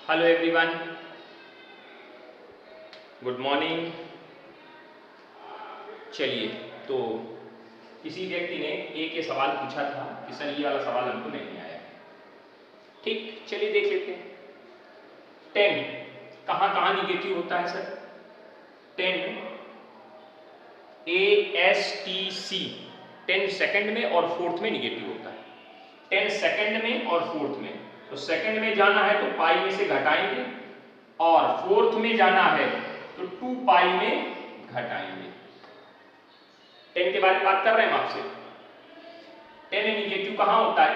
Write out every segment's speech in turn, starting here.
Hello everyone, good morning. चलिए, तो किसी व्यक्ति ने एक सवाल पूछा था कि सर ये वाला सवाल हमको नहीं आया। ठीक, चलिए देख लेते हैं। 10 कहाँ कहाँ निगेटिव होता है सर? 10 ASTC 10 सेकंड में और फोर्थ में निगेटिव होता है। 10 सेकंड में और फोर्थ में, तो सेकंड में जाना है तो पाई में से घटाएंगे और फोर्थ में जाना है तो 2 पाई में घटाएंगे। 10 के बारे में बात कर रहे हैं हम आपसे। 10 निगेटिव कहाँ होता है?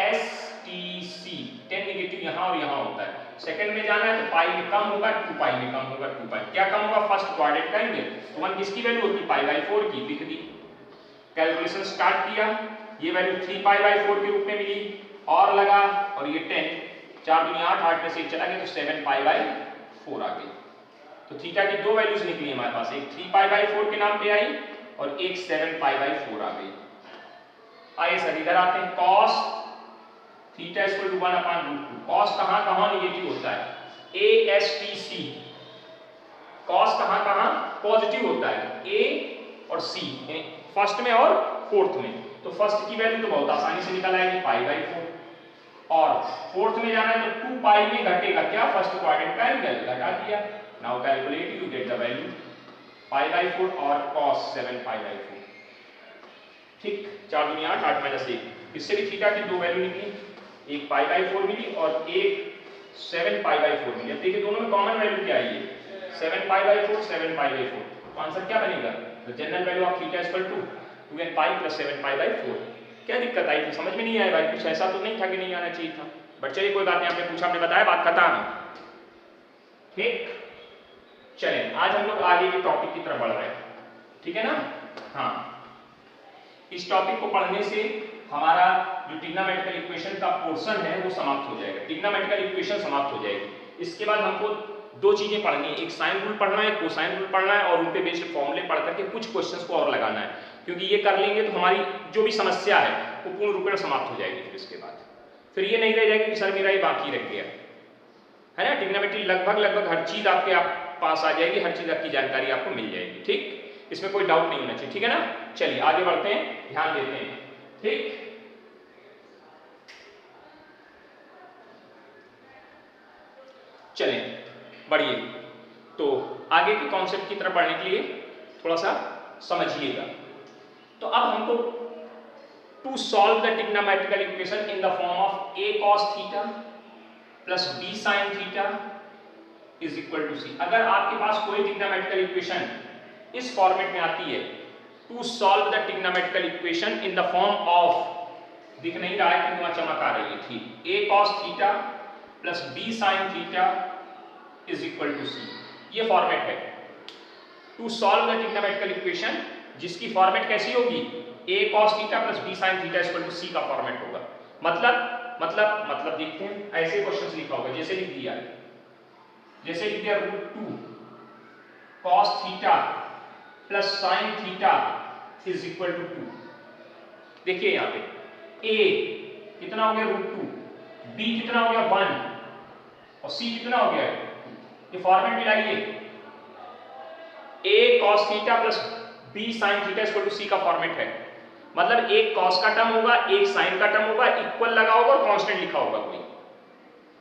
ASTC 10 निगेटिव यहाँ और यहाँ होता है। सेकंड में जाना है तो पाई में कम होगा, 2 पाई में कम होगा, 2 पाई क्या कम होगा? फर्स्ट क्वाड्रेंट का एंगल। तो 1 किसकी वैल्यू होती है? पाई/4 की। लिख दी, कैलकुलेशन स्टार्ट किया, ये वैल्यू 3 पाई/4 के रूप में मिली और लगा, और ये 10 4 दूनी 8, 8 में से 1 चला गया तो 7 पाई/4 आ गई। तो थीटा की दो वैल्यूज निकली हमारे पास, एक 3 पाई/4 के नाम पे आई और एक 7 पाई/4 आ गई। आइए सर इधर आते हैं। cos theta equal to 1/√2। cos कहाँ कहाँ निगेटिव होता है? ASTC cos कहाँ कहाँ पॉजिटिव होता है? A और C, फर्स्ट में और फोर्थ में। तो फर्स्ट की वैल्यू तो बहुत आसानी से निकल आएगी, पाई/4, और फोर्थ में जाना है तो 2 पाई में घटेगा क्या? फर्स्ट क्वाड्रेंट का एंगल, घटा दिया। Now calculate, you get the value पाई/4 और cos 7 पाई/4। ठीक, 4 दूनी 8, 8 में से 1, इससे भी थीटा की दो वैल्यू निकली, एक पाई/4 मिली और एक 7 पाई/4 मिली। अब देखिए दोनों में कॉमन वैल्यू क्या है? ये 7 पाई/4, 7 पाई/4, तो आंसर क्या बनेगा? The general value of theta equal to 2n pi plus 7 पाई/4। क्या दिक्कत आई थी? समझ में नहीं आया भाई? कुछ ऐसा तो नहीं था कि नहीं आना चाहिए था, बट चलिए कोई बात नहीं, आपने पूछा, आपने बताया, बात खत्म। ठीक, चलें आज हम लोग आगे के टॉपिक की तरफ बढ़ रहे हैं, ठीक है ना? हाँ, इस टॉपिक को पढ़ने से हमारा जो ट्रिग्नोमेट्रिकल इक्वेशन का पोर्शन है वो समाप्त हो जाएगा, ट्रिग्नोमेट्रिकल इक्वेशन समाप्त हो जाएगी। इसके बाद हमको दो चीजें पढ़नी है, एक साइन रूल पढ़ना है, एक कोसाइन रूल पढ़ना है, और उन पे बेस्ड फॉर्मूले पढ़ करके कुछ क्वेश्चंस को और लगाना है, क्योंकि ये कर लेंगे तो हमारी जो भी समस्या है वो पूर्ण रूप में समाप्त हो जाएगी। फिर इसके बाद फिर ये नहीं रह जाएगी कि सर मेरा ये बाकी रह गया, है ना? ट्रिग्नोमेट्री लगभग हर चीज आपके पास आ जाएगी, हर चीज की जानकारी आपको मिल जाएगी। ठीक, इसमें कोई डाउट नहीं होना चाहिए, ठीक है ना? चलिए आगे बढ़ते हैं, ध्यान देते हैं। ठीक, चलें बढ़िए। तो आगे के कॉन्सेप्ट की तरफ बढ़ने के लिए थोड़ा सा समझिएगा। तो अब हमको to solve the trigonometrical equation in the form of a cos theta plus b sin theta is equal to c। अगर आपके पास कोई ट्रिग्नोमेट्रिकल इक्वेशन इस फॉर्मेट में आती है, to solve the trigonometrical equation in the form of, दिख नहीं रहा है कि वहां चमक आ रही है, ठीक, a cos theta plus b sin theta is equal to c, ये फॉर्मेट है to solve the trigonometrical equation, जिसकी फॉर्मेट कैसी होगी? a cos theta plus b sin theta is equal to c का फॉर्मेट होगा। मतलब देखते हैं, ऐसे क्वेश्चंस लिखा होगा, जैसे लिख दिया √2 cos theta plus sin theta is equal to 2। देखिए यहाँ पे a कितना हो गया? √2, b कितना हो गया? 1, और c कितना हो गया? ये फॉर्मेट मिलाइए, a cos theta plus b sin theta equal to c का फॉर्मेट है। मतलब एक cos का टर्म होगा, एक sin का टर्म होगा, इक्वल लगा होगा और कांस्टेंट लिखा होगा कोई।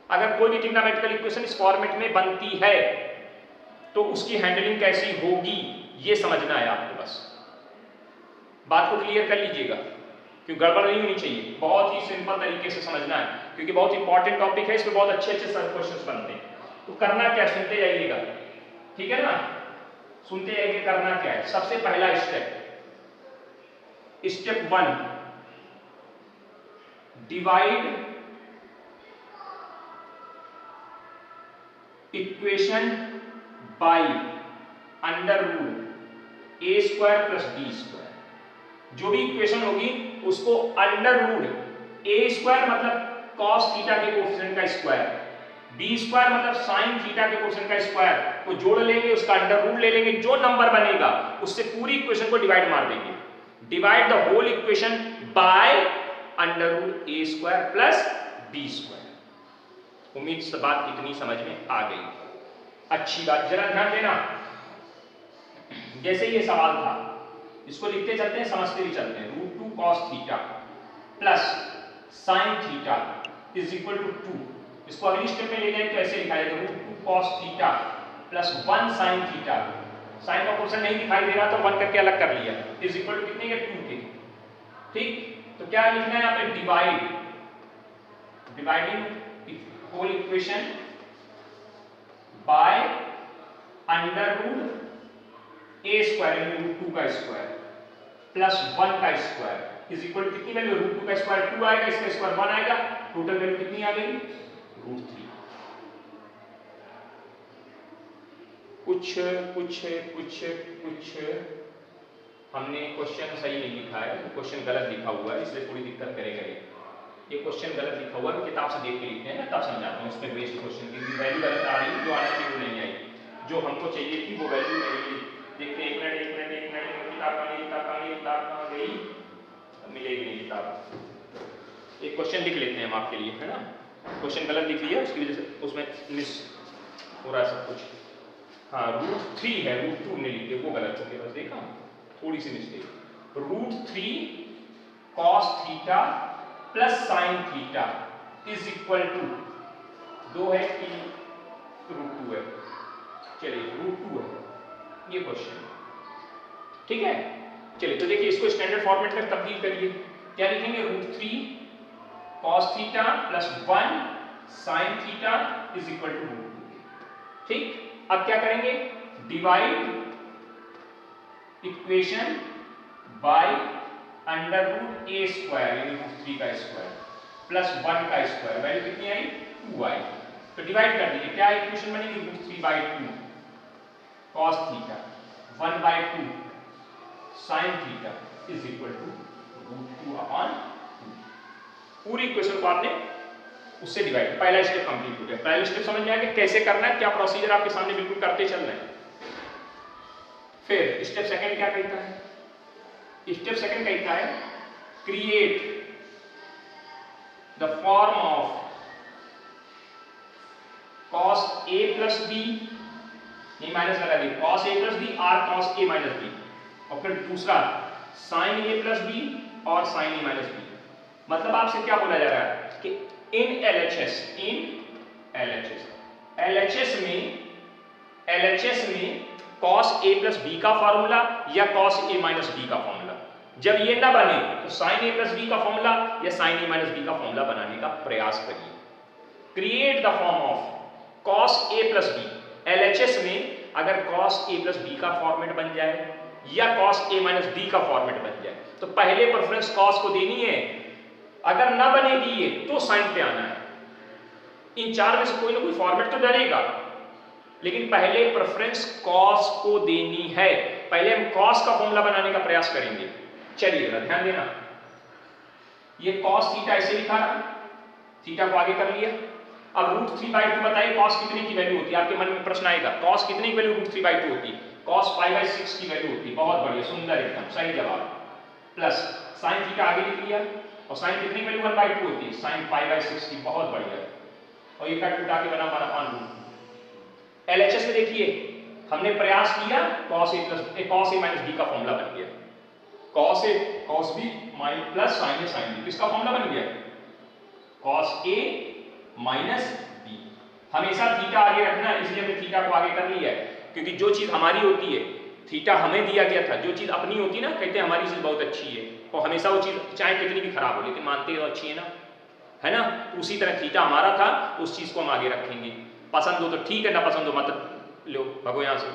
अगर कोई भी ट्रिग्नोमेट्रिकल इक्वेशन इस फॉर्मेट में बनती है तो उसकी हैंडलिंग कैसी होगी ये समझना है आपको, बस बात को क्लियर कर लीजिएगा, क्योंकि गड़बड़ नहीं होनी चाहिए, बहुत ही सिंपल तरीके से समझना है, क्योंकि बहुत इंपॉर्टेंट टॉपिक है, इसमें बहुत अच्छे क्वेश्चंस बनते हैं। तो करना क्या? सुनते जाइएगा, ठीक है ना? सुनते जाइए, करना क्या है। सबसे पहला step 1, divide equation by √a² plus b²। जो भी इक्वेशन होगी उसको √a² मतलब cos थीटा के कोफिशिएंट का स्क्वायर, b² मतलब sin थीटा के कोफिशिएंट का स्क्वायर को जोड़ लेंगे, उसका अंडर रूट ले लेंगे, जो नंबर बनेगा उससे पूरी इक्वेशन को डिवाइड मार देंगे। Divide the whole equation by √a² plus b²। उम्मीद से बात इतनी समझ में आ गई। अच्छी बात, जरा ध्यान देना, जैसे ये सवाल था इसको लिखते चलते हैं, समझते भी चलते हैं। √2 cos theta plus sin theta is equal to 2। इसको अगली स्टेप में ले जाए तो ऐसे लिखा जाएगा √2 cos theta plus 1 sin theta. Sine का क्वेश्चन नहीं दिखाई दे रहा तो 1 करके अलग कर लिया, इज इक्वल टू कितने के 2 के। ठीक, तो क्या लिखना है यहाँ पे, dividing whole equation by √a² यानी √2 का स्क्वायर प्लस 1 का स्क्वायर इज इक्वल टू कितनी वैल्यू, √2 का स्क्वायर 2 आएगा, इसका स्क्वायर 1 आएगा, टोटल वैल्यू कितनी आ गई, √3। कुछ हमने क्वेश्चन सही नहीं लिखा है, क्वेश्चन गलत लिखा हुआ है, इसलिए थोड़ी दिक्कत करेगा। ये क्वेश्चन गलत लिखा हुआ है, किताब से देख के लिखते हैं ना, तब समझाता हूँ। इसमें वेस्ट क्वेश्चन की वैल्यू गलत आ रही है, जो आना चाहिए वो नहीं आई, जो हमको चाहिए थी वो वैल्यू नहीं आई। देखते हैं, एक मिनट किताब कहाँ गई, मिलेगी नहीं किताब। एक क्वेश्चन लिख लेते हैं हम आपके लिए, है ना। क्वेश्चन गलत लिख लिया, उसकी वजह से उसमें मिस हो रहा है सब कुछ। हाँ, √3 है, √2 ने लिखे, वो गलत हो गया, बस देखा थोड़ी सी mistake. √3 cos theta plus sin theta is equal to 2 है कि √2 है, चलिए √2 है ये क्वेश्चन, ठीक है। चलिए तो देखिए, इसको स्टैंडर्ड फॉर्मेट में तब्दील करिए, क्या लिखेंगे, √3 cos theta plus 1 sin theta is equal to √2। ठीक, अब क्या करेंगे, डिवाइड इक्वेशन बाय √a² यानी √3 का स्क्वायर प्लस 1 का स्क्वायर, वैल्यू कितनी आई, 2 आई। तो डिवाइड कर दीजिए, क्या इक्वेशन बनेगी, √3/2 cos theta 1/2 sin theta is equal to √2/2। पूरी इक्वेशन को आपने उससे डिवाइड, पहला स्टेप कंप्लीट हो गया। पहला स्टेप समझ में आ गया कैसे करना है, क्या प्रोसीजर आपके सामने बिल्कुल करते चल रहे हैं। फिर स्टेप सेकंड क्या कहता है, स्टेप सेकंड कहता है create the form of cos a plus b, ये माइनस लगा दी, cos a प्लस b और cos a माइनस b, और फिर दूसरा sin a प्लस b और sin a माइनस b। मतलब आपसे क्या बोला जा रहा है कि इन LHS में cos a प्लस b का फॉर्मूला या cos a माइनस b का फॉर्मूला, जब ये ना बने तो sin a प्लस b का फॉर्मूला या sin a माइनस b का फॉर्मूला बनाने का प्रयास करिए। Create the form of cos a plus b, LHS में अगर cos a प्लस b का फॉर्मेट बन जाए या cos a माइनस b का फॉर्मेट बन जाए तो पहले प्रेफरेंस cos को देनी है, अगर ना बनेगी ये तो sin पे आना है। इन चार में से कोई ना कोई फॉर्मेट तो डलेगा, लेकिन पहले प्रेफरेंस cos को देनी है। पहले हम cos का फॉर्मूला बनाने का प्रयास करेंगे। चलिए ध्यान देना, ये cos थीटा ऐसे लिखा रहा, थीटा को आगे कर लिया। अब √3/2 बताइए cos कितने की वैल्यू होती है, आपके मन में प्रश्न आएगा, cos कितने की वैल्यू √3/2 होती है, cos π/6 की वैल्यू होती है। बहुत बढ़िया, सुंदर, एकदम सही जवाब। प्लस sin थीटा आगे लिख लिया, और sin कितने की वैल्यू 1/2 होती है, sin π/6 की, बहुत बढ़िया। और ये कट उठा के बना 1/√2। LHS में देखिए हमने प्रयास किया, cos a माइनस b का फॉर्मूला बन गया, cos b plus sin a sin b, किसका फॉर्मूला बन गया, cos a माइनस b। हमेशा थीटा आगे रखना, इसलिए हमने थीटा को आगे कर लिया है, क्योंकि जो चीज हमारी होती है, थीटा हमें दिया गया था, जो चीज अपनी होती है ना, कहते हैं हमारी चीज बहुत अच्छी है, और हमेशा वो चीज चाहे कितनी भी खराब हो लेकिन मानते हो अच्छी है ना, है ना। उसी तरह थीटा हमारा था, उस चीज को हम आगे रखेंगे। पसंद हो तो ठीक है, ना पसंद हो मत लो, भगो यहां से,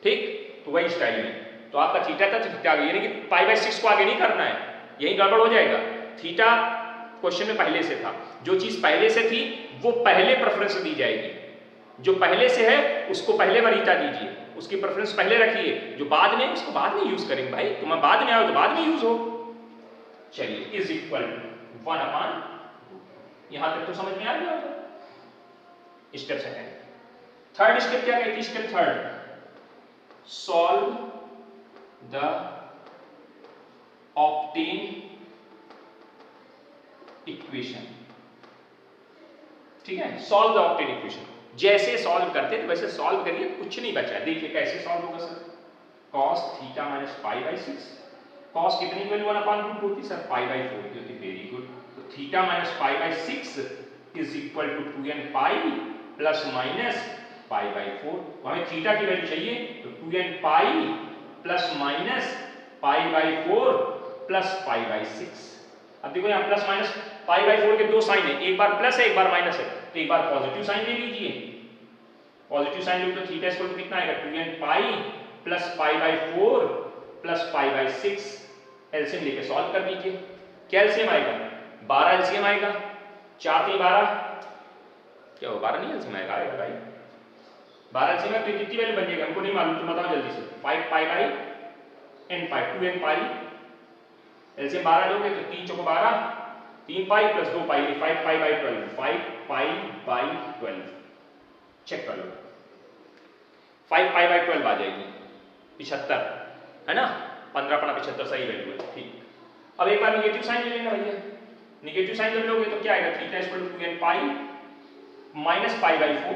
ठीक। तो वही स्टाइल में, तो आपका थीटा था तो थीटा आगे, यानी कि π/6 को आगे नहीं करना है, यही गड़बड़ हो जाएगा। थीटा क्वेश्चन में पहले से था, जो चीज पहले से थी वो पहले प्रेफरेंस दी जाएगी, जो पहले से है उसको पहले वरीयता दीजिए, उसकी प्रेफरेंस पहले रखिए, जो बाद में उसको बाद में यूज करेंगे। भाई तुम बाद में आओ तो बाद में यूज हो। चलिए इज इक्वल टू 1/, यहां तक तो समझ में आ गया होगा। स्टेप सेकंड, थर्ड स्टेप क्या कहती है, step third, solve the obtain equation. ठीक है, सॉल्व द ऑक्टेन इक्वेशन। जैसे सॉल्व करते थे वैसे सॉल्व करिए, कुछ नहीं बचा। देखिए कैसे सॉल्व होगा sir, cos theta minus pi by 6, cos कितनी वैल्यू 1/रूट होती सर, पाई बाई 4 की होती। Very good. तो theta minus pi by 6 is equal to 2n pi plus minus pi by 4। तो हमें थीटा की वैल्यू चाहिए, तो 2n pi plus minus pi by 4 plus pi by 6। अब देखो यहाँ प्लस माइनस पाई बाई 4 के दो साइन है, एक बार प्लस है एक बार माइनस है, तो एक बार पॉजिटिव साइन ले लीजिए। पॉजिटिव साइन लो तो थीटा इक्वल टू कितना आएगा, 2n pi plus pi by 4 plus pi by 6। LCM लेके सॉल्व कर दीजिए। क्या एलसीएम आएगा, 12 एलसीएम आएगा, 4 3 12, क्या हो 12 नहीं एलसीएम आएगा, आएगा भाई 12 एलसीएम है। तो कितनी वैल्यू बन जाएगी हमको नहीं मालूम, तो बताओ जल्दी से। 5 pi by n pi, 2n pi, LCM 12 लोगे तो 3 चौको 12, 3 pi plus 2 pi, 5 pi by 12, 5 pi by 12। Check कर लो, 5 पाई बाई 12 आ जाएगी 75, है ना, 15 पड़ा 75 सही वैल्यू है। ठीक, अब एक बार निगेटिव साइन ले लेना भैया। निगेटिव साइन जब लोगे तो क्या आएगा, theta equal to 2n pi minus pi by 4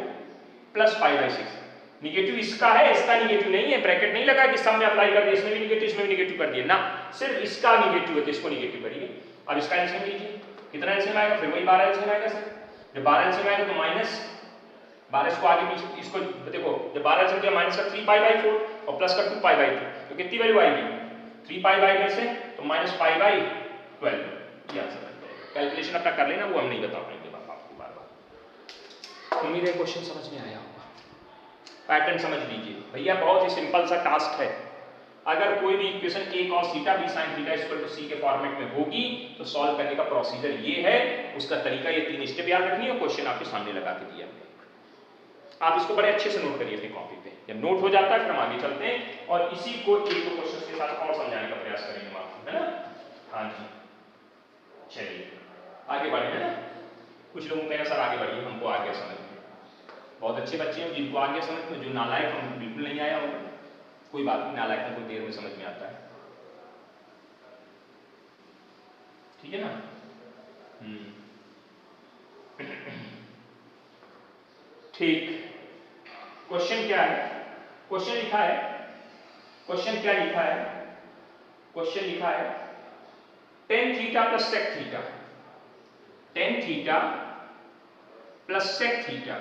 plus pi by 6। Negative इसका है, इसका निगेटिव नहीं है, ब्रैकेट नहीं लगा कि सब में अप्लाई कर दिया, इसमें भी निगेटिव इसमें भी निगेटिव कर दिया ना, सिर्फ इसका निगेटिव है तो इसको निगेटिव करिए। अब इसका एलसीएम लीजिए, कितना एलसीएम आएगा, फिर वही 12 एलसीएम आएगा सर। जब 12 एलसीएम आएगा तो माइनस 12 को आगे पीछे, इसको देखो जब 12 एलसीएम किया माइनस का 3 पाई बाई 4 और प्लस का 2 पाई बाई 2, तो कितनी वैल्यू आएगी, 3 पाई बाई में से तो माइनस पाई बाई 12। ये आंसर बन जाएगा। कैलकुलेशन अपना कर लेना, वो हम नहीं बता पाएंगे आपको बार बार। उम्मीद है क्वेश्चन समझ में आया होगा, पैटर्न समझ लीजिए भैया। बहुत ही सिंपल सा टास्क है। अगर कोई भी equation a cos theta b sin theta equal to c के फॉर्मेट में होगी तो सॉल्व करने का प्रोसीजर ये है, उसका तरीका ये 3 स्टेप याद रखनी है, क्वेश्चन आपके सामने लगा के दिया है। आप इसको बड़े अच्छे से नोट करिए अपनी कॉपी पे। जब नोट हो जाता है फिर हम आगे चलते हैं और इसी को एक दो क्वेश्चन के साथ और समझाने का प्रयास करेंगे हम आपको, है ना। हाँ जी, चलिए आगे बढ़े, है ना। कुछ लोगों को सर आगे बढ़िए, हमको आगे समझ में। बहुत अच्छे बच्चे हैं जिनको आगे समझ में, जो नालायक हमको बिल्कुल नहीं आया होगा, कोई बात नहीं, नालायक हमको देर में समझ में आता है, ठीक है ना। ठीक, क्वेश्चन क्या है, क्वेश्चन लिखा है, क्वेश्चन क्या लिखा है, क्वेश्चन लिखा है tan theta plus sec theta, tan theta plus sec theta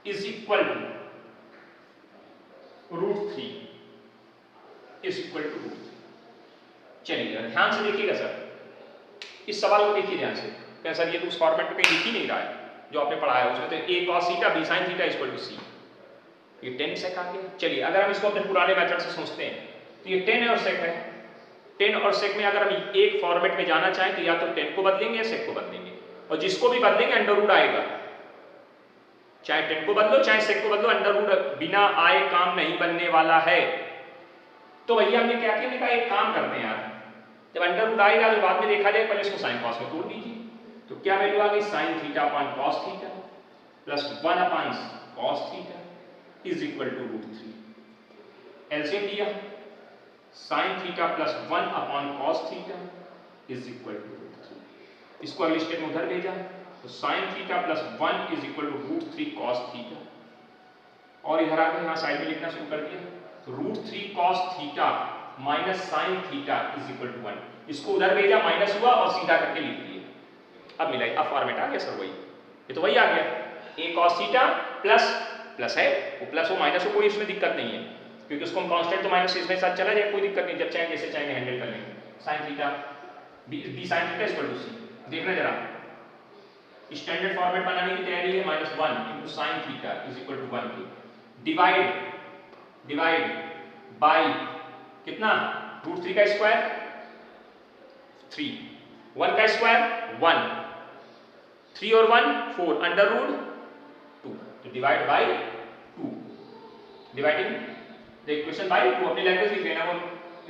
is equal to √3 is equal to √3। चलिए ध्यान से देखिएगा सर, इस सवाल को देखिए ध्यान से। क्या सर ये तो उस फॉर्मेट में कहीं लिख ही नहीं रहा है जो आपने पढ़ा है, उसमें तो a cos theta b sin theta equal to c, ये tan sec आ गया। चलिए अगर हम इसको अपने पुराने मेथड से सोचते हैं तो ये tan और sec है। tan और sec में अगर हम एक फॉर्मेट में जाना चाहें तो या तो tan को बदलेंगे या sec को बदलेंगे, और जिसको भी बदलेंगे अंडर रूट आएगा। चाहे tan को बदलो चाहे sec को बदलो, अंडर रूट बिना आए काम नहीं बनने वाला है। तो भैया हमने क्या किया, एक काम करते हैं यार, जब अंडर रूट आएगा तो बाद में देखा जाए, पहले इसको साइन कॉस में तोड़ दीजिए। तो क्या वैल्यू आ गई, sin theta upon cos theta plus 1 upon cos theta is equal to √3। LCM लिया, sin theta plus 1 upon cos theta is equal to √3। इसको अगले स्टेप में उधर भेजा तो sin theta plus 1 is equal to √3 cos theta, और इधर आकर यहाँ साइड में लिखना शुरू कर दिया तो √3 cos theta minus sin theta is equal to 1। इसको उधर भेजा, माइनस हुआ और सीधा करके लिख दिए। अब मिला, अब फॉर्मेट आ गया सर वही, ये तो वही आ गया, a cos theta plus plus है, वो प्लस हो माइनस हो कोई इसमें दिक्कत नहीं है, क्योंकि उसको हम कांस्टेंट तो माइनस इसमें साथ चला जाए, कोई दिक्कत नहीं, जब चाहे जैसे चाहेंगे हैंडल कर लेंगे। sin theta b sin theta equal to c, देखना जरा स्टैंडर्ड फॉर्मेट बनाने की तैयारी है, -1 into sin theta is equal to 1 divide by कितना, √3 का स्क्वायर 3, 1 का स्क्वायर 1, 3 और 1 4, अंडर रूट 2, तो divide by 2, dividing the equation by 2। अपनी लैंग्वेज लिख लेना, वो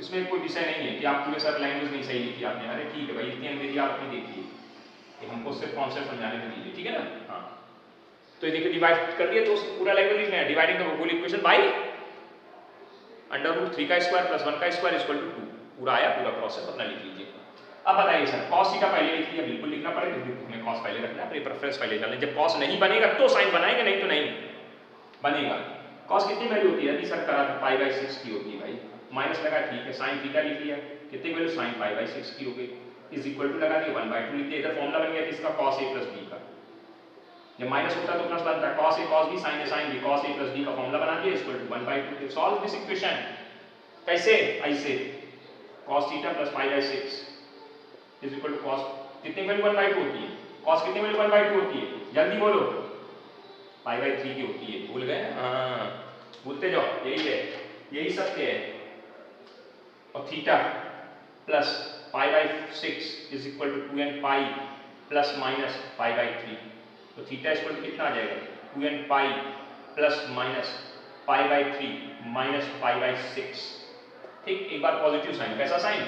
इसमें कोई विषय नहीं है कि आप पूरे सर लैंग्वेज नहीं सही लिखी आपने, अरे ठीक है भाई, इतनी अंग्रेजी आप अपनी देखिए, हमको सिर्फ कॉन्सेप्ट समझाने में दीजिए, ठीक है ना। हाँ तो ये देखिए डिवाइड कर दिया तो पूरा लैंग्वेज लिखना है, dividing the whole equation by under root 3 का स्क्वायर प्लस 1 का स्क्वायर इक्वल टू 2, पूरा आया, पूरा प्रोसेस अपना लिख लीजिए। अब बताइए सर cos थीटा पहले लिख लिया, बिल्कुल लिखना पड़ेगा क्योंकि हमें cos पहले रखना है, अपनी प्रेफरेंस पहले डालना है। जब cos नहीं बनेगा तो sin बनाएंगे, नहीं तो नहीं बनेगा। cos कितनी वैल्यू होती है? अभी सर करा था पाई बाई 6 की होती है भाई, माइनस लगा ठीक है, sin थीटा लिख लिया, कितनी वैल्यू sin पाई बाई 6 की हो गई, इज इक्वल टू लगा दिया 1/2 लिख दिया। इधर फॉर्मूला बन गया किसका? cos a प्लस b का। जब माइनस होता है तो प्लस बनता है, cos a cos b sin a sin b, cos a plus b का फॉर्मूला बना दिया equal to 1/2। Solve this equation कैसे? ऐसे cos theta plus pi by 6 is equal to cos कितनी वैल्यू 1/2 होती है? cos कितनी वैल्यू 1/2 होती है? जल्दी बोलो। पाई बाई 3 की होती है, भूल गए? हाँ भूलते जाओ, यही है, यही सत्य है। और theta plus pi by 6 is equal to 2n pi plus minus pi by 3। तो थीटा इक्वल टू कितना आ जाएगा? 2n pi plus minus pi by 3 minus pi by 6। ठीक, एक बार पॉजिटिव साइन, कैसा साइन?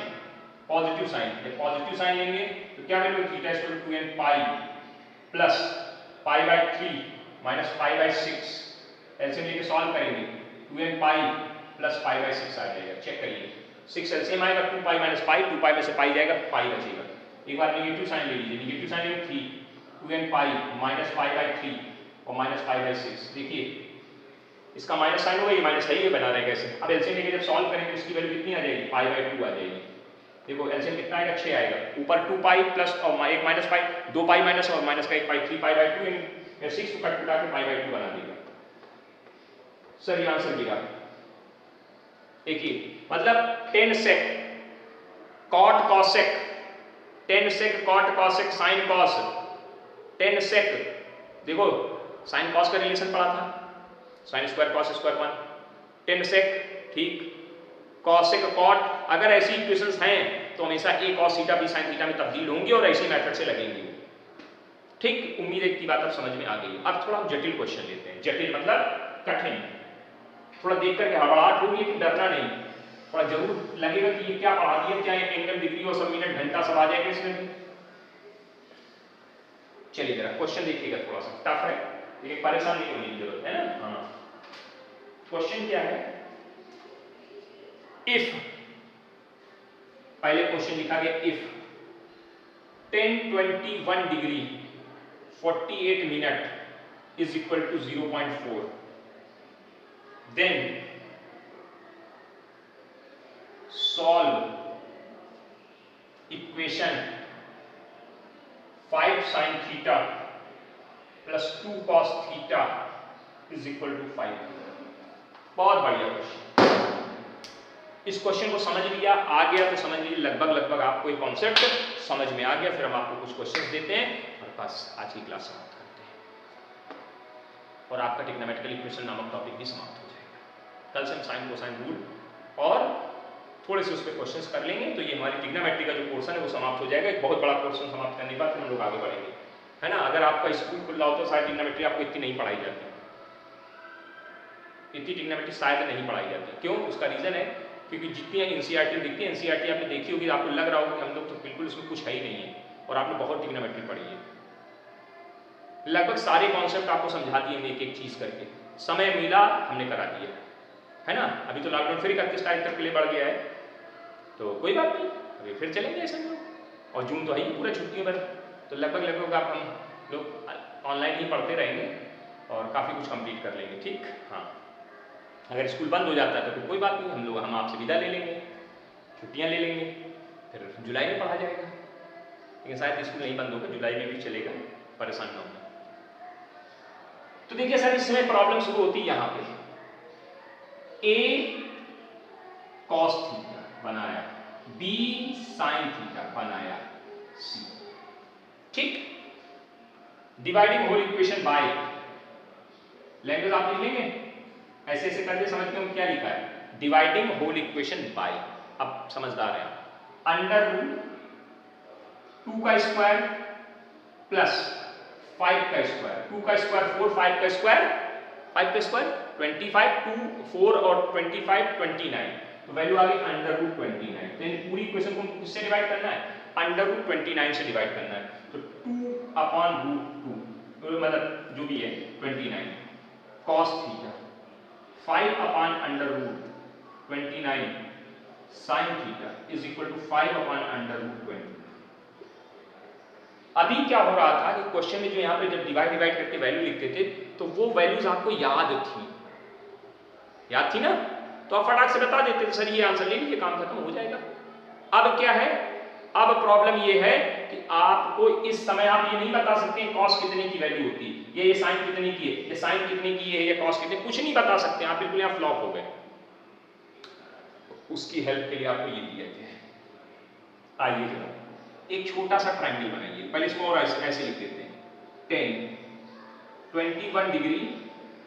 Positive sign. जब पॉजिटिव साइन लेंगे तो क्या value? Theta equal to 2n pi plus pi by 3 minus pi by 6। LCM लेके सॉल्व करेंगे, 2n pi plus pi by 6 आ जाएगा। चेक करिए, 6 एलसीएम आएगा, 2 पाई माइनस पाई, 2 पाई में से पाई जाएगा, पाई बचेगा। एक बार नेगेटिव साइन ले लीजिए, नेगेटिव साइन लेंगे 3, 2n pi minus pi by 3 और माइनस पाई बाई 6। देखिए इसका माइनस साइन होगा, ये माइनस है, ये बना रहेगा ऐसे। अब एलसीएम लेके जब सॉल्व करेंगे इसकी वैल्यू कितनी आ जाएगी? पाई बाई 2 आ जाएगी। देखो एलसीएम कितना आएगा? 6 आएगा, ऊपर 2 पाई प्लस और एक माइनस पाई, 2 पाई माइनस और माइनस का 1 पाई, 3 पाई बाई 2 या 6 को कट उठा के पाई बाई 2 बना देगा। सर ये आंसर दिया। देखिए मतलब 10 sec cot cosec, 10 sec cot cosec sin cos, 10 sec, देखो sin cos का रिलेशन पढ़ा था, sin square cos square 1, 10 sec ठीक, cosec cot। अगर ऐसी इक्वेशंस हैं तो हमेशा a cos theta b sin theta में तब्दील होंगी और ऐसी मेथड से लगेंगी। ठीक, उम्मीद है कि बात अब समझ में आ गई। अब थोड़ा हम जटिल क्वेश्चन लेते हैं। जटिल मतलब कठिन, थोड़ा देख करके हड़बड़ाहट होगी लेकिन डरना नहीं, थोड़ा जरूर लगेगा कि ये क्या पढ़ा दिया, क्या एंगल डिग्री और सब मिनट घंटा सब आ जाएगा इसमें भी। चलिए जरा क्वेश्चन देखिएगा, थोड़ा सा टफ है लेकिन परेशान नहीं होने की जरूरत है ना। हाँ क्वेश्चन क्या है? इफ, पहले क्वेश्चन लिखा गया if 1021 degree 48 minute is equal to 0.4, then solve equation 5 sin theta plus 2 cos theta is equal to 5। बहुत बढ़िया क्वेश्चन। इस क्वेश्चन को समझ लिया, आ गया तो समझ लीजिए लगभग आपको एक कॉन्सेप्ट समझ में आ गया। फिर हम आपको कुछ क्वेश्चंस देते हैं और बस आज की क्लास समाप्त करते हैं और आपका ट्रिग्नोमेट्रिकल इक्वेशन नामक टॉपिक भी समाप्त हो जाएगा। कल से हम साइन कोसाइन रूल और थोड़े से उस पर क्वेश्चंस कर लेंगे तो ये हमारी ट्रिग्नोमेट्री का जो पोर्शन है वो समाप्त हो जाएगा। एक बहुत बड़ा पोर्शन समाप्त करने के बाद हम लोग आगे बढ़ेंगे, है ना। अगर आपका स्कूल खुला हो तो शायद ट्रिग्नोमेट्री आपको इतनी नहीं पढ़ाई जाती, इतनी ट्रिग्नोमेट्री शायद नहीं पढ़ाई जाती। क्यों? उसका रीजन है क्योंकि जितनी एनसीईआरटी दिखती है, एनसीईआरटी आपने देखी होगी, आपको लग रहा होगा कि हम लोग तो बिल्कुल उसमें कुछ है ही नहीं है, और आपने बहुत ट्रिग्नोमेट्री पढ़ी है। लगभग सारे कॉन्सेप्ट आपको समझा दिए एक एक चीज करके, समय मिला हमने करा दिया, है ना। अभी तो लॉकडाउन फिर 31 तारीख तक के लिए बढ़ गया है, तो कोई बात नहीं, अभी फिर चलेंगे ऐसे हम लोग। और जून तो है ही पूरा छुट्टियों पर, तो लगभग आप हम लोग ऑनलाइन ही पढ़ते रहेंगे और काफ़ी कुछ कंप्लीट कर लेंगे। ठीक, हाँ अगर स्कूल बंद हो जाता है तो फिर कोई बात नहीं, हम आपसे विदा ले लेंगे, छुट्टियाँ ले लेंगे, फिर जुलाई में पढ़ा जाएगा। लेकिन शायद स्कूल नहीं बंद होगा, जुलाई में भी चलेगा, परेशान ना होना। तो देखिए सर इसमें प्रॉब्लम शुरू होती है यहाँ पे, ए कॉस थीटा बनाया, बी साइन थीटा बनाया, सी। ठीक, dividing whole equation by, language आप लिख लेंगे ऐसे ऐसे करके, समझ में क्या लिखा है, डिवाइडिंग होल इक्वेशन बाय। अब समझदार है, अंडर रूट 2 का स्क्वायर प्लस 5 का स्क्वायर, 2 का स्क्वायर 4, 5 का स्क्वायर 5 का स्क्वायर 25, 2 4 और 25 29, तो वैल्यू आ गई अंडर रूट 29। तो इन पूरी इक्वेशन को किससे डिवाइड करना है? अंडर रूट 29 से डिवाइड करना है। तो 2 अपॉन रूट 2 तो मतलब जो भी है 29 cos theta, 5 upon under root 29 sine theta is equal to 5 upon under root 29। अभी क्या हो रहा था कि क्वेश्चन में जो यहाँ पे जब डिवाइड करके वैल्यू लिखते थे तो वो वैल्यूज आपको याद थी ना, तो आप फटाक से बता देते थे सर ये आंसर ले लीजिए, काम खत्म हो जाएगा। अब क्या है, अब प्रॉब्लम ये है कि आपको इस समय आप ये नहीं बता सकते कॉस कितने की वैल्यू होती है, ये साइन कितने की है, ये साइन कितने की है, ये कॉस कितने, कुछ नहीं बता सकते आप, बिल्कुल यहाँ फ्लॉप हो गए। उसकी हेल्प के लिए आपको ये दिया गया है। आइए जरा एक छोटा सा ट्रायंगल बनाइए, पहले इसको और ऐसे लिख देते हैं 10 21 degree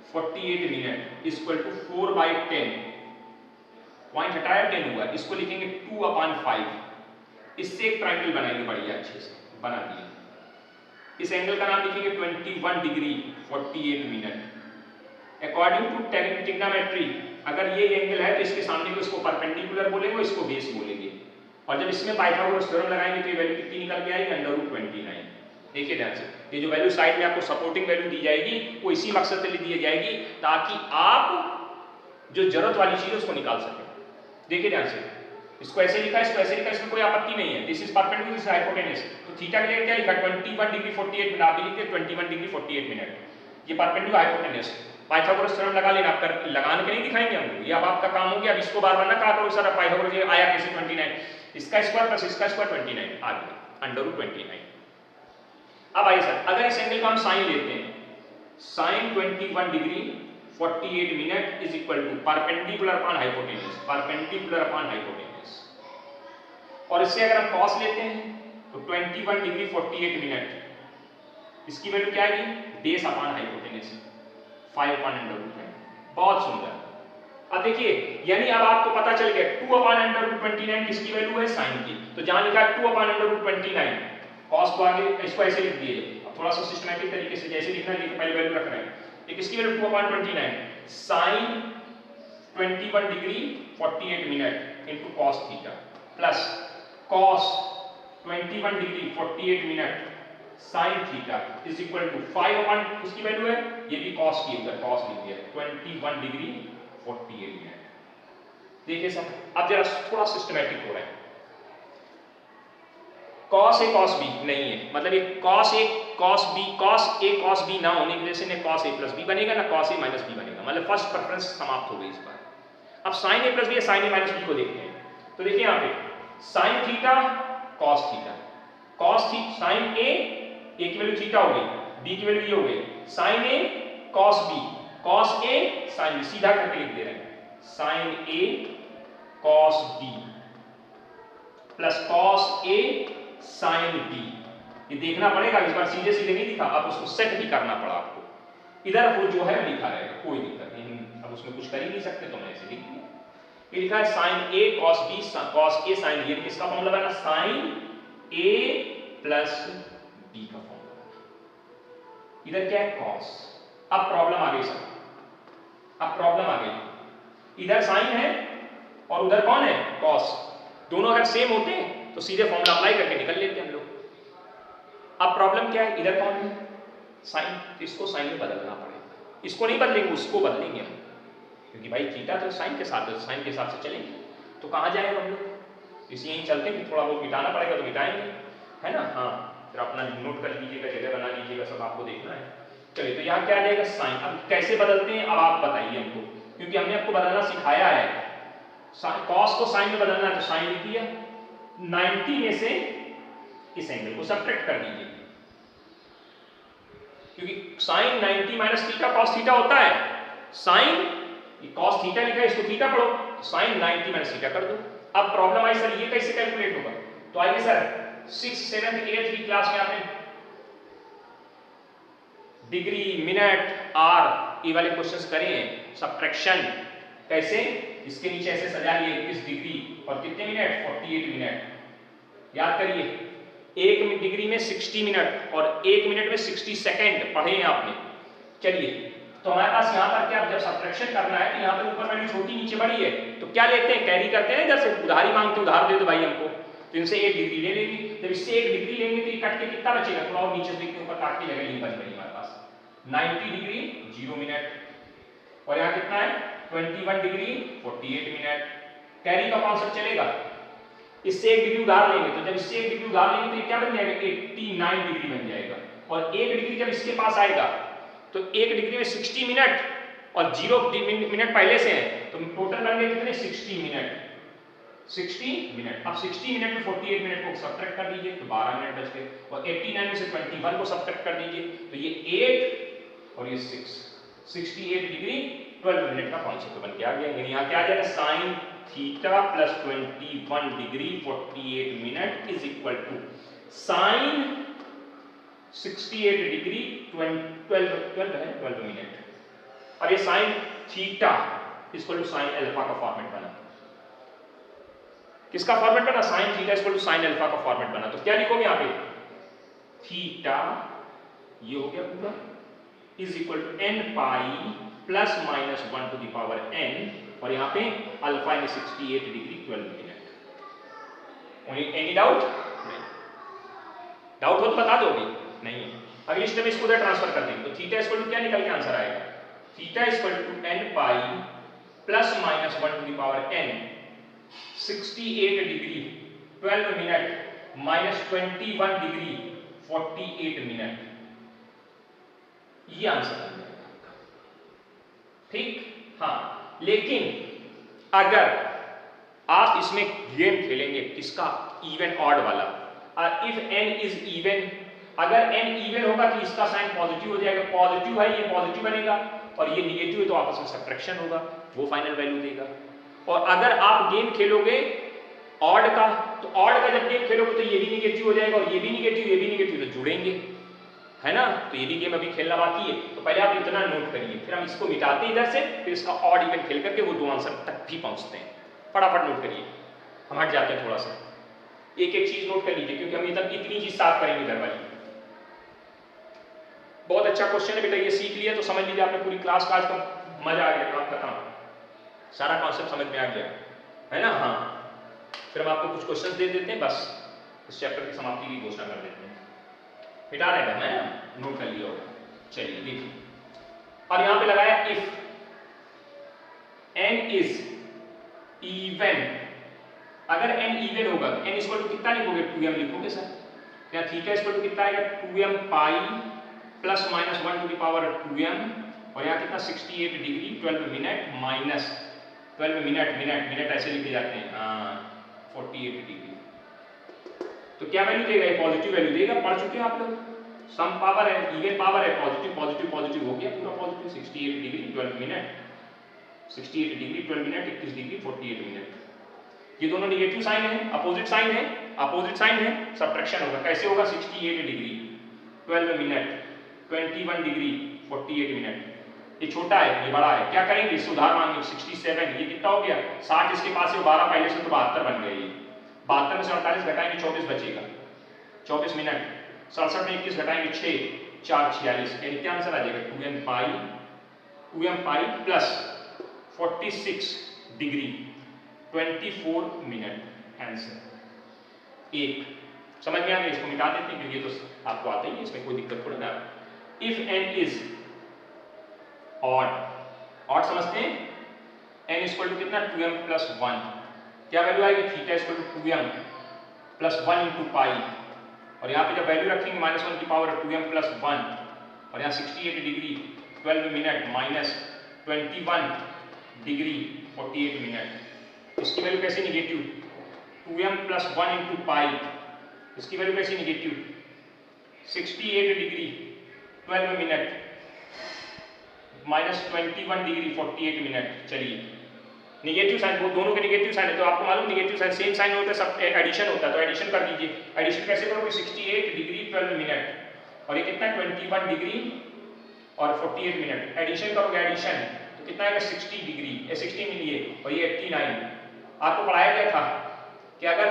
48 minute equal to 4/10, point हटाया 10 हुआ, इसको लिखेंगे 2/5। इससे एक ट्रायंगल बनाएंगे बढ़िया अच्छे से, बना दिए। इस एंगल का नाम लिखेंगे 21 degree 48 minute. According to trigonometry अगर ये एंगल है तो इसके सामने को इसको परपेंडिकुलर बोलेंगे, इसको बेस बोलेंगे, और जब इसमें पाइथागोरस थ्योरम लगाएंगे तो ये वैल्यू कितनी निकल के आएगी, √29। देखिए ध्यान से, ये जो वैल्यू साइड में आपको सपोर्टिंग वैल्यू दी जाएगी वो इसी मकसद से दी जाएगी ताकि आप जो जरूरत वाली चीज है उसको निकाल सकें। देखिए ध्यान से, इसको ऐसे लिखा है, इसको ऐसे लिखा है, इसमें कोई आपत्ति नहीं है। This is perpendicular, this is hypotenuse, तो थीटा के लिए क्या लिखा 21 डिग्री 48 मिनट, आप लिखते 21 डिग्री 48 मिनट। ये परपेंडिकुलर हाइपोटेनस, पाइथागोरस थ्योरम लगा लेना, आप लगाने के नहीं दिखाएंगे हम, ये अब आपका काम हो गया। अब इसको बार बार ना कहा करो सर पाइथागोरस आया कैसे 29, इसका स्क्वायर प्लस इसका स्क्वायर 29 आ गया √29। अब आइए सर, अगर इस एंगल का हम साइन लेते हैं, sine 21 degree 48 minute is equal to perpendicular upon hypotenuse, perpendicular upon hypotenuse, और इससे अगर हम कॉस लेते हैं तो 21 डिग्री 48 मिनट, इसकी वैल्यू क्या आएगी, बेस अपॉन हाइपोटेनस 5/√20। बहुत सुंदर। अब देखिए, यानी अब आपको पता चल गया 2/√29 किसकी वैल्यू है, साइन की, तो जहां लिखा है 2/√29 कॉस को आगे इसको ऐसे लिख दिए। अब थोड़ा सा सिस्टमैटिक तरीके से जैसे लिखना है पहले वैल्यू रख रहे हैं, ये किसकी value 2/29 sine 21 degree 48 minute into cos theta plus cos 21 degree 48 minute sine theta is equal to 5 किसकी वैल्यू है, ये भी कॉस की, उधर कॉस लिख दिया 21 डिग्री 48 मिनट। देखिए सर, अब जरा थोड़ा सिस्टमैटिक हो रहा है, cos a cos b नहीं है, मतलब ये cos a cos b ना होने की वजह से न cos a plus b बनेगा ना cos a minus b बनेगा, मतलब फर्स्ट प्रेफरेंस समाप्त हो गई इस बार। अब sin a plus b या sin a minus b को देखते हैं, तो देखिए यहाँ पे sin theta cos theta, sin a की वैल्यू थीटा हो गई, b की वैल्यू ये हो गई, sin a cos b, cos a sin b, सीधा करके लिख दे रहे हैं sin a cos b plus cos a sin b। ये देखना पड़ेगा, इस बार सीधे सीधे नहीं दिखा, अब उसको सेट भी करना पड़ा आपको, इधर वो जो है लिखा रहेगा, कोई दिक्कत नहीं, अब उसमें कुछ कर ही नहीं सकते, तो मैं ऐसे लिख दिया। ये लिखा है sin a cos b cos a sin b, किसका फॉर्मूला बना, sin a प्लस b का फॉर्मूला, इधर क्या है cos। अब प्रॉब्लम आ गई सर, अब प्रॉब्लम आ गई, इधर साइन है और उधर कौन है, cos, दोनों अगर सेम होते तो सीधे फॉर्मूला अप्लाई करके निकल लेते हम लोग। अब प्रॉब्लम क्या है, इधर कौन है, साइन, इसको साइन में बदलना पड़ेगा, इसको नहीं बदलेंगे उसको बदलेंगे हम, क्योंकि भाई थीटा तो साइन के साथ है, साइन के हिसाब से चलेंगे, तो कहाँ जाएगा हम लोग, इसी यहीं चलते हैं, थोड़ा बहुत मिटाना पड़ेगा तो मिटाएंगे, है ना। हाँ, फिर अपना नोट कर लीजिएगा, जगह बना लीजिएगा, सब आपको देखना है। चलिए, तो यहाँ क्या आ जाएगा साइन। अब कैसे बदलते हैं अब आप बताइए हमको, क्योंकि हमने आपको बदलना सिखाया है, कॉस को साइन में बदलना है, तो साइन लिख दिया, 90 में से इस एंगल को सब्ट्रैक्ट कर दीजिए, क्योंकि sine 90 minus theta cos theta होता है, साइन कॉस थीटा लिखा है, इसको थीटा पढ़ो, साइन 90 माइनस थीटा कर दो। अब प्रॉब्लम आई सर ये कैसे कैलकुलेट होगा, तो आइए सर 6th 7th 8th की क्लास में आपने डिग्री मिनट आर ये वाले क्वेश्चंस करे हैं, सब्ट्रैक्शन कैसे, इसके नीचे ऐसे सजा लिए 21 डिग्री और कितने मिनट 48 मिनट। याद करिए, 1 डिग्री में 60 मिनट और 1 मिनट में 60 सेकंड पढ़े हैं आपने। चलिए, तो हमारे पास यहाँ पर क्या, जब सब्ट्रैक्शन करना है तो यहाँ पर ऊपर वैल्यू छोटी नीचे बड़ी है, तो क्या लेते हैं, कैरी करते हैं, जैसे उधारी मांगते उधार दे दो भाई हमको, तो इनसे 1 डिग्री ले लेंगे, जब इससे 1 डिग्री लेंगे तो ये कट के कितना बचेगा, थोड़ा और नीचे देखते ऊपर काट के जगह नहीं बच रही हमारे पास, 90 डिग्री 0 मिनट, और यहाँ कितना है 21 डिग्री 48 मिनट। कैरी का कॉन्सेप्ट चलेगा, इससे 1 डिग्री उधार लेंगे, तो जब इससे 1 डिग्री उधार लेंगे तो ये क्या बन जाएगा, 89 डिग्री बन जाएगा। और 1 डिग्री जब इसके पास आएगा तो 1 डिग्री में 60 मिनट और 0 मिनट पहले से है, तो टोटल बन गए कितने, 60 मिनट। 60 मिनट। अब 60 मिनट में 48 मिनट को सब्ट्रैक्ट कर दीजिए तो 12 मिनट बच गए, और 89 में से 21 को सब्ट्रैक्ट कर दीजिए तो ये 8 और ये 6, 68 डिग्री 12 मिनट का कॉन्सेप्ट बन के आ गया। यानी यहाँ क्या आ जाएगा, sine theta plus 21 degree 48 minute is equal to sine 68 degree 12 minute. और ये sine theta equal to sine alpha का फॉर्मेट बना। किसका फॉर्मेट बना, sine theta equal to sine alpha का फॉर्मेट बना। तो क्या लिखोगे यहाँ पे, थीटा ये हो गया पूरा is equal to n pi plus minus 1 to the power n, और यहाँ पे अल्फा यानी 68 डिग्री 12 मिनट। Any doubt? नहीं। डाउट हो तो बता दो अभी, नहीं है। अगली स्टेप में इसको उधर ट्रांसफर कर देंगे तो थीटा इक्वल टू क्या निकल के आंसर आएगा, theta equal to n pi plus minus 1 to the power n 68 degree 12 minute minus 21 degree 48 minute, ये आंसर आ जाएगा। ठीक, हाँ। लेकिन अगर आप इसमें गेम खेलेंगे किसका, इवन ऑड वाला, इफ n इज इवन, अगर n इवन होगा तो इसका साइन पॉजिटिव हो जाएगा, पॉजिटिव है ये पॉजिटिव बनेगा, और ये निगेटिव है तो आपस में सब्ट्रैक्शन होगा, वो फाइनल वैल्यू देगा। और अगर आप गेम खेलोगे ऑड का, तो ऑड का जब गेम खेलोगे तो ये भी निगेटिव हो जाएगा और ये भी निगेटिव, ये भी निगेटिव, तो जुड़ेंगे, है ना। तो ये भी गेम अभी खेलना बाकी है, तो पहले आप इतना नोट करिए, फिर हम इसको मिटाते हैं इधर से, फिर इसका ऑड इवन खेल करके वो दो आंसर तक भी पहुंचते हैं। फटाफट नोट करिए, हम हट जाते हैं थोड़ा सा, एक एक चीज नोट कर लीजिए क्योंकि हम इधर इतनी चीज साफ करेंगे इधर वाली। बहुत अच्छा क्वेश्चन है बेटा, ये सीख लिया तो समझ लीजिए आपने पूरी क्लास का आज का मजा आ गया, काम खत्म, सारा कॉन्सेप्ट समझ में आ गया, है ना। हाँ, फिर हम आपको कुछ क्वेश्चन दे देते हैं, बस इस चैप्टर की समाप्ति की घोषणा कर देते हैं। मिटा रहेगा, मैं नोट कर लिया होगा। चलिए देखिए, और यहां पे लगाया इफ n इज इवन, अगर n इवन होगा तो n इक्वल टू कितना लिखोगे, 2m लिखोगे सर। क्या थीटा इक्वल टू कितना आएगा, 2m pi plus minus 1 to the power 2m, और यहाँ कितना 68 degree 12 minute minus 12 minute, minute ऐसे लिखे जाते हैं, 48 डिग्री। तो क्या वैल्यू देगा, ये पॉजिटिव वैल्यू देगा, पढ़ चुके हैं आप लोग, सम पावर है, इवन पावर है, पॉजिटिव पॉजिटिव पॉजिटिव हो गया पूरा positive, 68 degree 12 minute, 68 degree 12 minute 21 degree 48 minute. ये दोनों निगेटिव साइन है, अपोजिट साइन है, अपोजिट साइन है, सब्ट्रैक्शन होगा। कैसे होगा, 68 डिग्री 12 मिनट 21 डिग्री 48 मिनट। ये छोटा है ये बड़ा है, क्या करेंगे, इससे उधार मांगेंगे। 67 ये कितना हो गया, 60 इसके पास है, 12 पहले से तो 72 बन गए। ये 72 में से 48 घटाएंगे 24 बचेगा, 24 मिनट। 67 में 21 घटाएंगे 6, 4 46, यानी क्या आंसर आ जाएगा, 2m pi plus 46 degree 24 minute answer. एक समझ में आ गया, इसको मिटा देते हैं क्योंकि ये तो आपको आता ही है, इसमें कोई दिक्कत थोड़ा ना। If n is odd, odd समझते हैं, n इक्वल टू कितना, 2m प्लस 1, क्या वैल्यू आएगी, theta equal to 2m plus 1 into pi, और यहाँ पे जब वैल्यू रखेंगे माइनस 1 की पावर 2m प्लस 1, और यहाँ 68 degree 12 minute minus 21 degree 48 minute. इसकी वैल्यू कैसे निगेटिव, 2m प्लस 1 इंटू पाई, इसकी वैल्यू कैसे negative, 68 degree 12 minute minus 21 degree 48 minute. चलिए निगेटिव साइन, वो दोनों के निगेटिव साइन है तो आपको मालूम निगेटिव साइन सेम साइन होता है, सब एडिशन होता है, तो एडिशन कर दीजिए। एडिशन कैसे करोगे, 68 डिग्री 12 मिनट और ये कितना 21 डिग्री और 48 मिनट, एडिशन करोगे एडिशन तो कितना आएगा 60 डिग्री, 60 मिलिए और ये 89। आपको पढ़ाया गया था कि अगर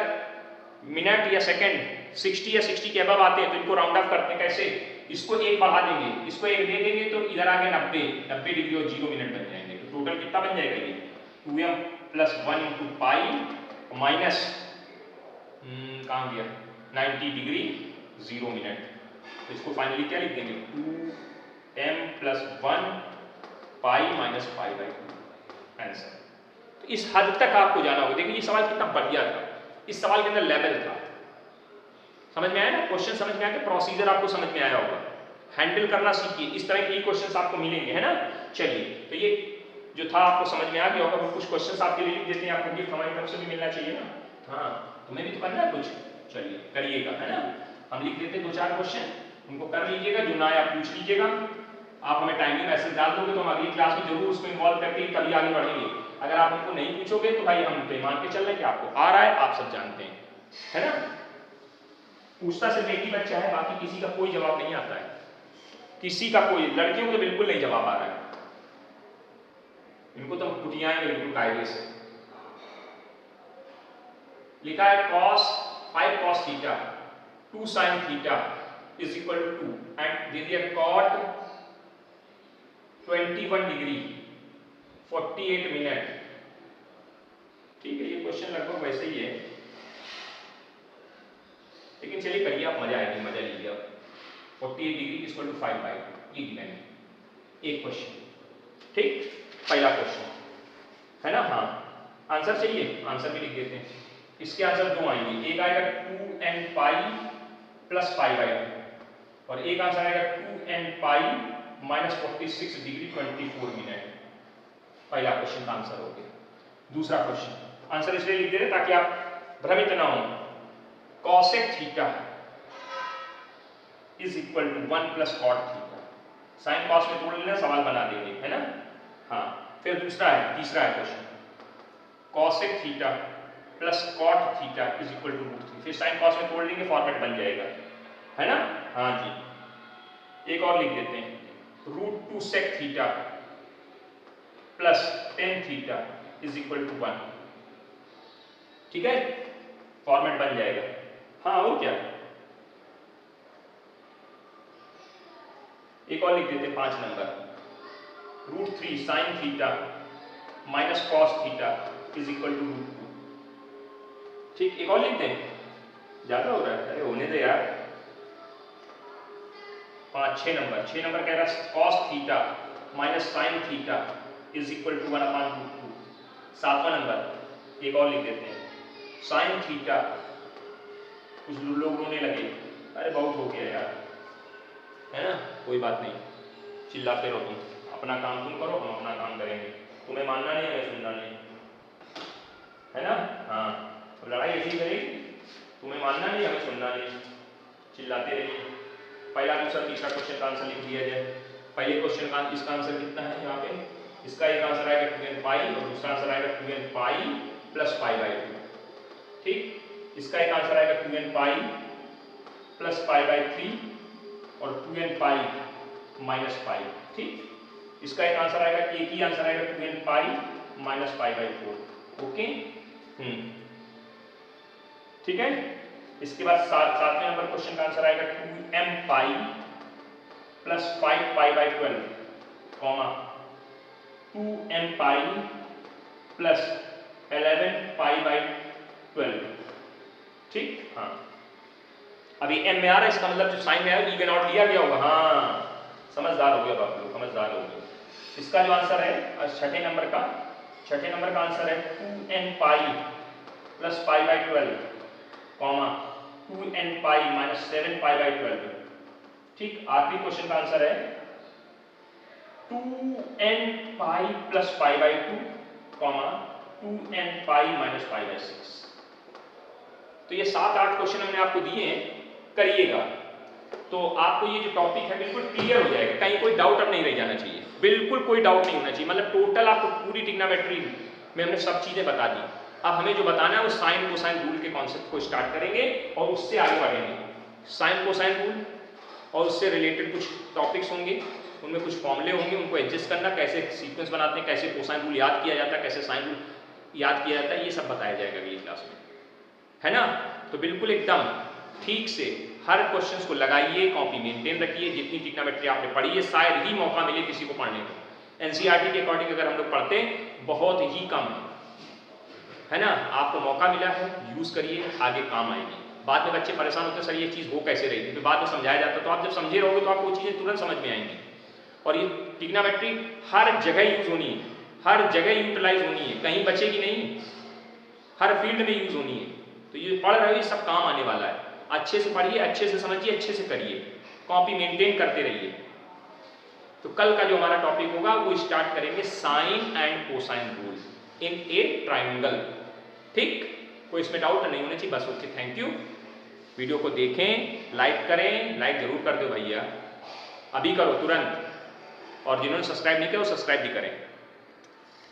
मिनट या सेकंड 60 या 60 के अबव आते हैं तो इनको राउंड ऑफ करते हैं, कैसे, इसको एक बढ़ा देंगे, इसको एक दे देंगे तो इधर आगे 90 डिग्री और 0 मिनट बन जाएंगे। तो टोटल कितना बन जाएगा, ये 2m plus 1 into pi minus कहाँ गया 90 डिग्री 0 मिनट। तो इसको फाइनली क्या लिख देंगे, 2m plus 1 pi minus pi by 2 answer. तो इस हद तक आपको जाना होगा। देखिए ये सवाल कितना बढ़िया था, इस सवाल के अंदर लेवल था। समझ में आया ना? क्वेश्चन समझ में आया कि प्रोसीजर आपको समझ में आया होगा। हैंडल करना सीखिए, इस तरह के क्वेश्चंस आपको मिलेंगे, है ना? चलिए, तो ये जो था आपको समझ में आ गया होगा। कुछ क्वेश्चंस आपके लिए लिख देते हैं, आपको गिफ्ट हमारी तरफ से भी मिलना चाहिए ना। हाँ, तुम्हें भी तो करना है कुछ, चलिए करिएगा, है ना? हम लिख देते हैं 2-4 क्वेश्चन, उनको कर लीजिएगा, जो ना आए आप पूछ लीजिएगा। आप हमें टाइमिंग मैसेज डाल दोगे तो हम अगली क्लास में जरूर उसको इन्वॉल्व करके कभी आगे बढ़ेंगे। अगर आप हमको नहीं पूछोगे तो भाई हम पे मान के चल रहे हैं कि आपको आ रहा है, आप सब जानते हैं, है ना? पूछता सिर्फ एक ही बच्चा है, बाकी किसी का कोई जवाब नहीं आता है, किसी का कोई, लड़कियों को बिल्कुल नहीं जवाब आ रहा है, इनको तो कुटियाएंगे बिल्कुल कायदे से। लिखा है cos 5 cos theta 2 sin theta is equal to 2 and दे दिया cot 21 डिग्री 48 मिनट। ठीक है, ये क्वेश्चन लगभग वैसे ही है, लेकिन चलिए करिए आप, मजा आएगी, मजा लीजिए आप। 48 डिग्री इक्वल टू 5/2 ये गिवन है, एक क्वेश्चन। ठीक, पहला क्वेश्चन है ना? हाँ, आंसर चाहिए, आंसर भी लिख देते हैं। इसके आंसर दो आएंगे, एक आएगा 2n pi plus pi by 2 और एक आंसर आएगा 2n pi minus 46 degree 24 minute. पहला क्वेश्चन का आंसर हो गया। दूसरा क्वेश्चन, आंसर इसलिए लिख दे रहे ताकि आप भ्रमित ना हो। cosec theta is equal to 1 plus cot theta. Sine cos में तोड़ लेना, सवाल बना देंगे, है ना? हाँ, फिर दूसरा है, तीसरा है question, cosec theta plus cot theta is equal to √3। फिर साइन कॉस में तोड़ लेंगे, फॉर्मेट बन जाएगा, है ना? हाँ जी, एक और लिख देते हैं, √2 sec theta plus tan theta is equal to 1। ठीक है, फॉर्मेट बन जाएगा। हाँ, और क्या, एक और लिख देते हैं 5 number, √3 sin theta minus cos theta is equal to √2। ठीक, एक और लिख दें, ज्यादा हो रहा है, अरे होने दे यार। 6 नंबर कह रहा है cos theta minus sin theta is equal to 1/√2। 7वां नंबर, एक और लिख देते हैं, sin थीटा, कुछ लोग रोने लगे, अरे बहुत हो गया यार, है ना? कोई बात नहीं, चिल्लाते रहो तुम, अपना काम तुम करो, हम अपना काम करेंगे, तुम्हें मानना नहीं, हमें सुनना नहीं, है ना? हाँ, तो लड़ाई ऐसी करेगी, तुम्हें मानना नहीं, हमें सुनना नहीं, चिल्लाते रहिए। पहला, दूसरा, तीसरा क्वेश्चन का आंसर लिख दिया जाए। पहले क्वेश्चन का इसका आंसर कितना है यहाँ पे, इसका एक आंसर आएगा 2n पाई और दूसरा आंसर आएगा 2n pi plus pi by 2। ठीक, इसका एक आंसर आएगा 2n pi plus pi by 3 और 2n पाई माइनस पाई। ठीक, इसका एक आंसर आएगा, एक ही आंसर आएगा 2n pi minus pi by 4। Okay, ठीक है। इसके बाद 7वें नंबर क्वेश्चन का आंसर आएगा 2m pi plus 5 pi by 12 comma 2m pi plus 11 pi by 12। ठीक, हाँ, अभी m में आ रहा है, इसका मतलब जो साइन में आया इवन आउट लिया गया होगा। हाँ, समझदार हो गया आप लोग, समझदार हो गए। इसका जो आंसर है छठे नंबर का आंसर है 2n pi plus pi by 12 comma 2n pi minus 7 pi by 12। ठीक, आखिरी क्वेश्चन का आंसर है 2n pi plus pi by 2 comma 2n pi minus pi by 6। तो ये 7-8 क्वेश्चन हमने आपको दिए हैं, करिएगा तो आपको ये जो टॉपिक है बिल्कुल क्लियर हो जाएगा, कहीं कोई डाउट अब नहीं रह जाना चाहिए, बिल्कुल कोई डाउट नहीं होना चाहिए। मतलब टोटल आपको पूरी ट्रिग्नोमेट्री में हमने सब चीजें बता दी। अब हमें जो बताना है वो साइन कोसाइन रूल के कॉन्सेप्ट को स्टार्ट करेंगे और उससे आगे बढ़ेंगे। साइन कोसाइन रूल और उससे रिलेटेड कुछ टॉपिक्स होंगे, उनमें कुछ फॉर्मूले होंगे, उनको एडजस्ट करना, कैसे सीक्वेंस बनाते हैं, कैसे कोसाइन रूल याद किया जाता है, कैसे साइन रूल याद किया जाता है, ये सब बताया जाएगा अगली क्लास में, है ना? तो बिल्कुल एकदम ठीक से हर क्वेश्चन को लगाइए, कॉपी मेंटेन रखिए। जितनी ट्रिग्नोमेट्री आपने पढ़ी है शायद ही मौका मिले किसी को पढ़ने को। एनसीईआरटी के अकॉर्डिंग अगर हम लोग पढ़ते बहुत ही कम है ना? आपको मौका मिला है, यूज करिए, आगे काम आएगी। बाद में बच्चे परेशान होते हैं, सर ये चीज़ हो कैसे रही थी, फिर बाद में समझाया जाता है। तो आप जब समझे रहोगे तो आपको वो चीज़ें तुरंत समझ में आएंगी। और ये ट्रिग्नोमेट्री हर जगह यूज होनी है, हर जगह यूटिलाइज होनी है, कहीं बचेगी नहीं, हर फील्ड में यूज होनी है। तो ये पढ़ रहे हो, ये सब काम आने वाला है। अच्छे से पढ़िए, अच्छे से समझिए, अच्छे से करिए, कॉपी मेंटेन करते रहिए। तो कल का जो हमारा टॉपिक होगा वो स्टार्ट करेंगे sine and cosine rule in a triangle. ठीक, कोई इसमें डाउट नहीं होना चाहिए, बस ओके, थैंक यू। वीडियो को देखें, लाइक करें, लाइक जरूर कर दो भैया, अभी करो तुरंत, और जिन्होंने सब्सक्राइब नहीं किया वो सब्सक्राइब भी करें।